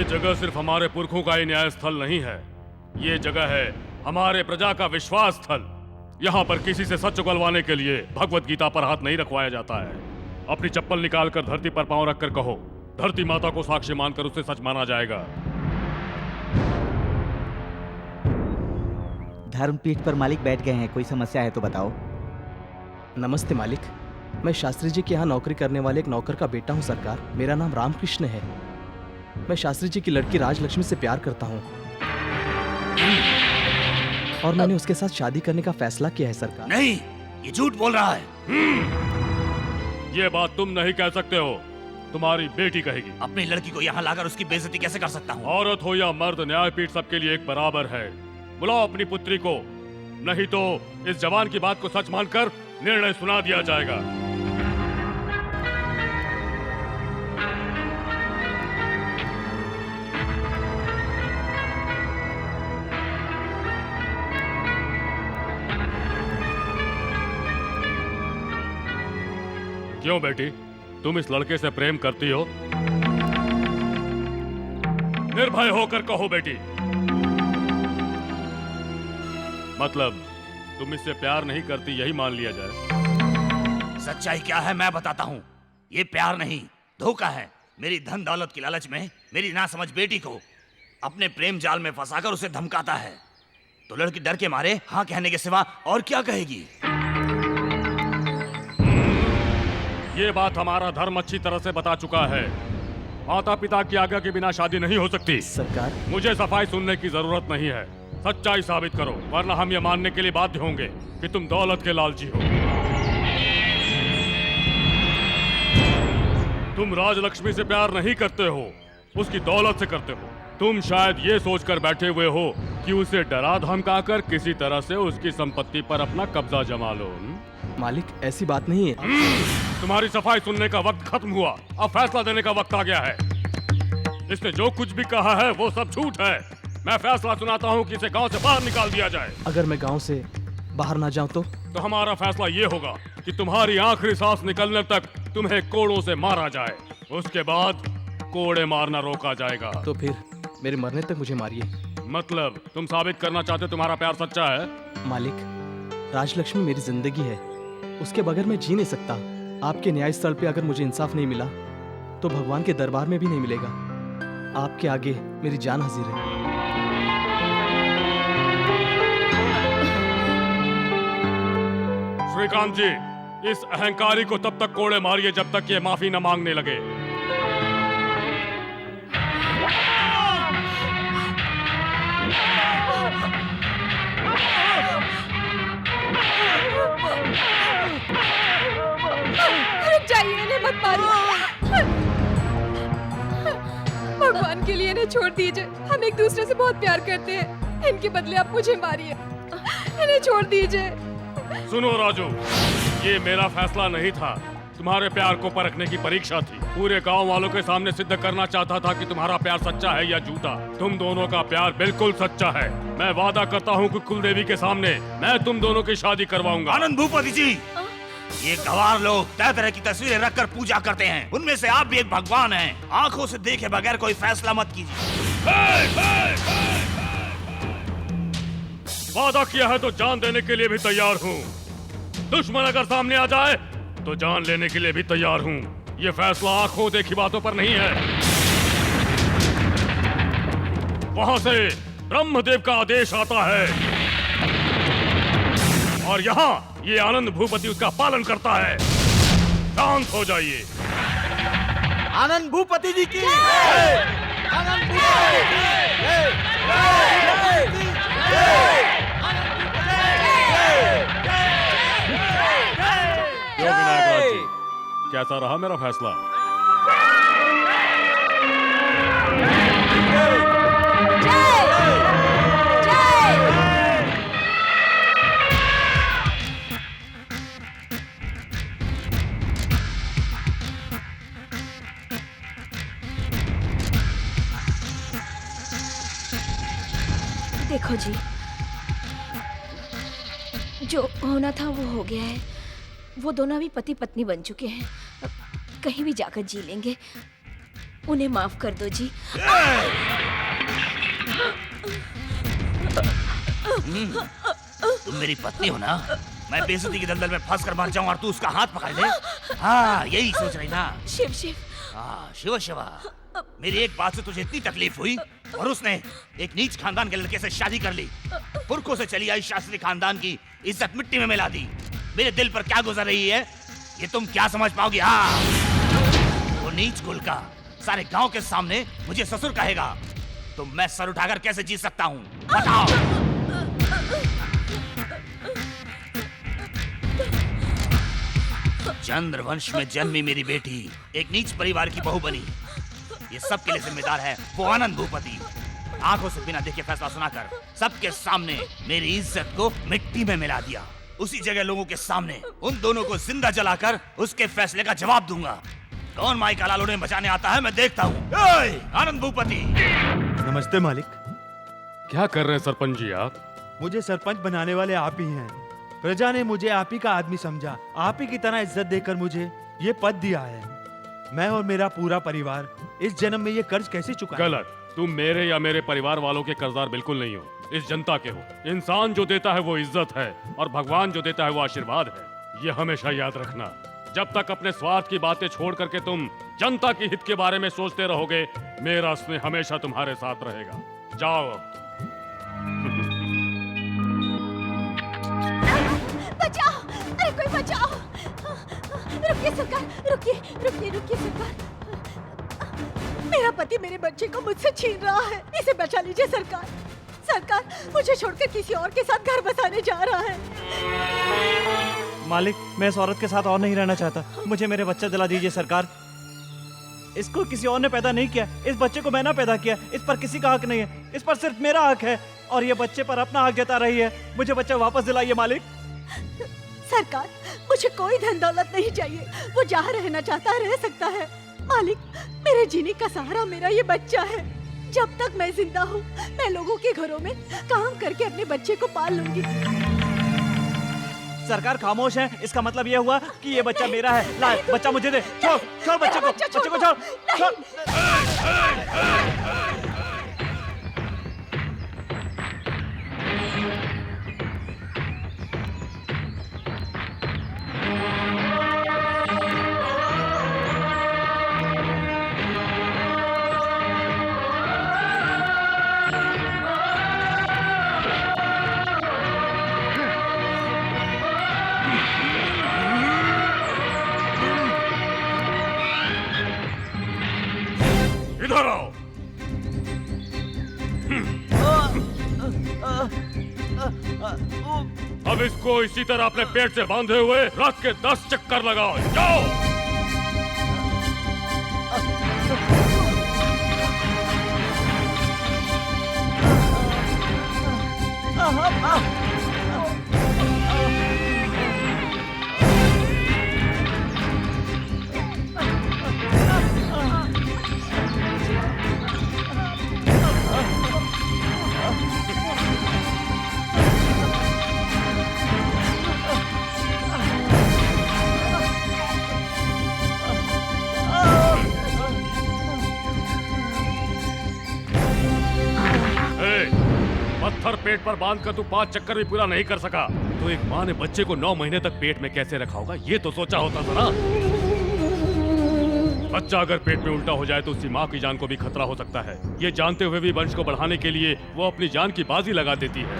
ये जगह सिर्फ हमारे पुरखों का ही न्याय स्थल नहीं है, ये जगह है हमारे प्रजा का विश्वास स्थल। यहाँ पर किसी से सच उगलवाने के लिए भगवत गीता पर हाथ नहीं रखवाया जाता है। अपनी चप्पल निकालकर धरती पर पांव रखकर कहो, धरती माता को साक्षी मानकर उसे सच माना जाएगा। धर्मपीठ पर मालिक बैठ गए हैं, कोई समस्या है तो बताओ। नमस्ते मालिक, मैं शास्त्री जी के यहाँ नौकरी करने वाले एक नौकर का बेटा हूँ सरकार। मेरा नाम रामकृष्ण है। मैं शास्त्री जी की लड़की राजलक्ष्मी से प्यार करता हूँ और मैंने उसके साथ शादी करने का फैसला किया है सरकार। नहीं, ये झूठ बोल रहा है। ये बात तुम नहीं कह सकते हो, तुम्हारी बेटी कहेगी। अपनी लड़की को यहाँ लाकर उसकी बेइज्जती कैसे कर सकता हूँ? औरत हो या मर्द, न्यायपीठ सबके लिए एक बराबर है। बुलाओ अपनी पुत्री को, नहीं तो इस जवान की बात को सच मानकर निर्णय सुना दिया जाएगा। क्यों बेटी, तुम इस लड़के से प्रेम करती हो? निर्भय होकर कहो बेटी। मतलब तुम इससे प्यार नहीं करती, यही मान लिया जाए। सच्चाई क्या है मैं बताता हूँ। ये प्यार नहीं, धोखा है। मेरी धन दौलत की लालच में मेरी नासमझ बेटी को अपने प्रेम जाल में फंसाकर उसे धमकाता है, तो लड़की डर के मारे हाँ कहने के सिवा और क्या कहेगी? ये बात हमारा धर्म अच्छी तरह से बता चुका है। माता पिता की आज्ञा के बिना शादी नहीं हो सकती। सरकार, मुझे सफाई सुनने की जरूरत नहीं है, सच्चाई साबित करो, वरना हम ये मानने के लिए बाध्य होंगे कि तुम दौलत के लालची हो। तुम राजलक्ष्मी से प्यार नहीं करते हो, उसकी दौलत से करते हो। तुम शायद ये सोचकर बैठे हुए हो कि उसे डरा धमकाकर किसी तरह से उसकी संपत्ति पर अपना कब्जा जमा लो। मालिक ऐसी बात नहीं है। तुम्हारी सफाई सुनने का वक्त खत्म हुआ, अब फैसला देने का वक्त आ गया है। इसने जो कुछ भी कहा है वो सब झूठ है। मैं फैसला सुनाता हूँ कि इसे गांव से बाहर निकाल दिया जाए। अगर मैं गांव से बाहर ना जाऊं तो हमारा फैसला ये होगा कि तुम्हारी आखिरी सांस निकलने तक तुम्हें कोड़ों से मारा जाए, उसके बाद कोड़े मारना रोका जाएगा। तो फिर मेरे मरने तक मुझे मारिए। मतलब तुम साबित करना चाहते तुम्हारा प्यार सच्चा है? मालिक, राजलक्ष्मी मेरी जिंदगी है, उसके बगैर मैं जी नहीं सकता। आपके न्याय स्थल पे अगर मुझे इंसाफ नहीं मिला तो भगवान के दरबार में भी नहीं मिलेगा। आपके आगे मेरी जान हाजिर है। श्रीकांत जी, इस अहंकारी को तब तक कोड़े मारिए जब तक ये माफी न मांगने लगे। चाहिए इन्हें मत मारिए। भगवान के लिए इन्हें छोड़ दीजिए, हम एक दूसरे से बहुत प्यार करते हैं। इनके बदले आप मुझे मारिए, इन्हें छोड़ दीजिए। सुनो राजू, ये मेरा फैसला नहीं था, तुम्हारे प्यार को परखने की परीक्षा थी। पूरे गांव वालों के सामने सिद्ध करना चाहता था कि तुम्हारा प्यार सच्चा है या झूठा। तुम दोनों का प्यार बिल्कुल सच्चा है। मैं वादा करता हूँ कि कुलदेवी के सामने मैं तुम दोनों की शादी करवाऊंगा। आनंद भूपति जी, ये गवार लोग तरह तरह की तस्वीरें रखकर पूजा करते हैं, उनमें से आप भी एक भगवान हैं। आंखों से देखे बगैर कोई फैसला मत कीजिए। वादा किया है तो जान देने के लिए भी तैयार हूँ। दुश्मन अगर सामने आ जाए तो जान लेने के लिए भी तैयार हूँ। ये फैसला आंखों देखी बातों पर नहीं है। वहां से ब्रह्मदेव का आदेश आता है और यहाँ ये आनंद भूपति उसका पालन करता है। शांत हो जाइए। आनंद भूपति जी की आनंद विनायक राज जी, कैसा रहा मेरा फैसला? देखो जी, जो होना था वो हो गया है। वो दोनों भी पति पत्नी बन चुके हैं, अब कहीं भी जाकर जी लेंगे। उन्हें माफ कर दो जी। तुम मेरी पत्नी हो ना? मैं बेइज्जती की दलदल में फंस कर मर जाऊं और तू उसका हाथ पकड़ ले? हाँ, यही सोच रही ना? शिव शिव। हाँ, शिवा शिवा। मेरी एक बात से तुझे इतनी तकलीफ हुई और उसने एक नीच खानदान के लड़के से शादी कर ली। पुरखों से चली आई शास्त्री खानदान की इज्जत मिट्टी में मिला दी। मेरे दिल पर क्या गुजर रही है ये तुम क्या समझ पाओगे? हाँ, वो नीच कुल का सारे गांव के सामने मुझे ससुर कहेगा तो मैं सर उठाकर कैसे जी सकता हूँ? बताओ। चंद्रवंश में जन्मी मेरी बेटी एक नीच परिवार की बहू बनी। ये सब के लिए जिम्मेदार है वो आनंद भूपति। आंखों से बिना देखे फैसला सुनाकर सबके सामने मेरी इज्जत को मिट्टी में मिला दिया। उसी जगह लोगों के सामने उन दोनों को जिंदा जलाकर उसके फैसले का जवाब दूंगा। कौन माई का लाल उन्हें बचाने आता है मैं देखता हूँ। आनंद भूपति। नमस्ते मालिक। क्या कर रहे हैं सरपंच जी आप? मुझे सरपंच बनाने वाले आप ही हैं। प्रजा ने मुझे आप ही का आदमी समझा, आप ही की तरह इज्जत देकर मुझे ये पद दिया है। मैं और मेरा पूरा परिवार इस जन्म में ये कर्ज कैसे चुकाएं? गलत। तुम मेरे या मेरे परिवार वालों के कर्जदार बिल्कुल नहीं हो, इस जनता के हो। इंसान जो देता है वो इज्जत है और भगवान जो देता है वो आशीर्वाद है। ये हमेशा याद रखना। जब तक अपने स्वार्थ की बातें छोड़ करके तुम जनता के हित के बारे में सोचते रहोगे, मेरा स्नेह हमेशा तुम्हारे साथ रहेगा। जाओ अब। बचाओ! अरे कोई बचाओ! रुकिए सरकार, रुकिए रुकिए रुकिए सरकार। मेरा पति मेरे बच्चे को मुझसे छीन रहा है, इसे बचा लीजिए सरकार। सरकार मुझे छोड़कर किसी और के साथ घर बसाने जा रहा है। मालिक, मैं इस औरत के साथ और नहीं रहना चाहता। मुझे मेरे बच्चा दिला दीजिए सरकार। इसको किसी और ने पैदा नहीं किया, इस बच्चे को मैंने पैदा किया। इस पर किसी का हक नहीं है, इस पर सिर्फ मेरा हक है और ये बच्चे पर अपना हक जता रही है। मुझे बच्चा वापस दिलाइए मालिक। सरकार मुझे कोई धन दौलत नहीं चाहिए, वो जहाँ रहना चाहता है रह सकता है। मालिक मेरे जीने का सहारा मेरा ये बच्चा है। जब तक मैं जिंदा हूँ मैं लोगों के घरों में काम करके अपने बच्चे को पाल लूंगी। सरकार खामोश है, इसका मतलब यह हुआ कि ये बच्चा मेरा है। ला बच्चा मुझे दे। छोड़ छोड़ बच्चे को, बच्चे को छोड़ छोड़। इधर आओ। अब इसको इसी तरह अपने पेट से बांधे हुए रथ के 10 चक्कर लगाओ। जाओ। पत्थर पेट पर बांध कर तू 5 चक्कर भी पूरा नहीं कर सका तो एक माँ ने बच्चे को 9 महीने तक पेट में कैसे रखा होगा ये तो सोचा होता था ना। बच्चा अगर पेट में उल्टा हो जाए तो उसकी माँ की जान को भी खतरा हो सकता है। ये जानते हुए भी वंश को बढ़ाने के लिए वो अपनी जान की बाजी लगा देती है।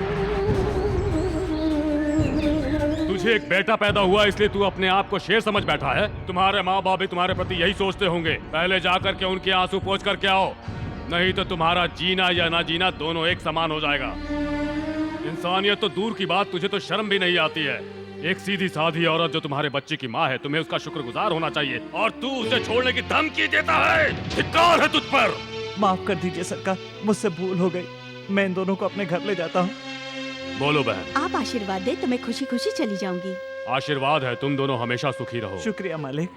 तुझे एक बेटा पैदा हुआ इसलिए तू अपने आप को शेर समझ बैठा है। तुम्हारे माँ बाप भी तुम्हारे प्रति यही सोचते होंगे। पहले जाकर के उनके आंसू पोंछ करके आओ, नहीं तो तुम्हारा जीना या ना जीना दोनों एक समान हो जाएगा। इंसानियत तो दूर की बात, तुझे तो शर्म भी नहीं आती है। एक सीधी साधी औरत जो तुम्हारे बच्चे की माँ है, तुम्हें उसका शुक्रगुजार होना चाहिए और तू उसे छोड़ने की धमकी देता है। धिक्कार है तुझ पर। माफ कर दीजिए सरकार, मुझसे भूल हो गई। मैं इन दोनों को अपने घर ले जाता हूँ। बोलो बहन। आप आशीर्वाद दे तो मैं खुशी खुशी चली जाऊंगी। आशीर्वाद है, तुम दोनों हमेशा सुखी रहो। शुक्रिया मालिक।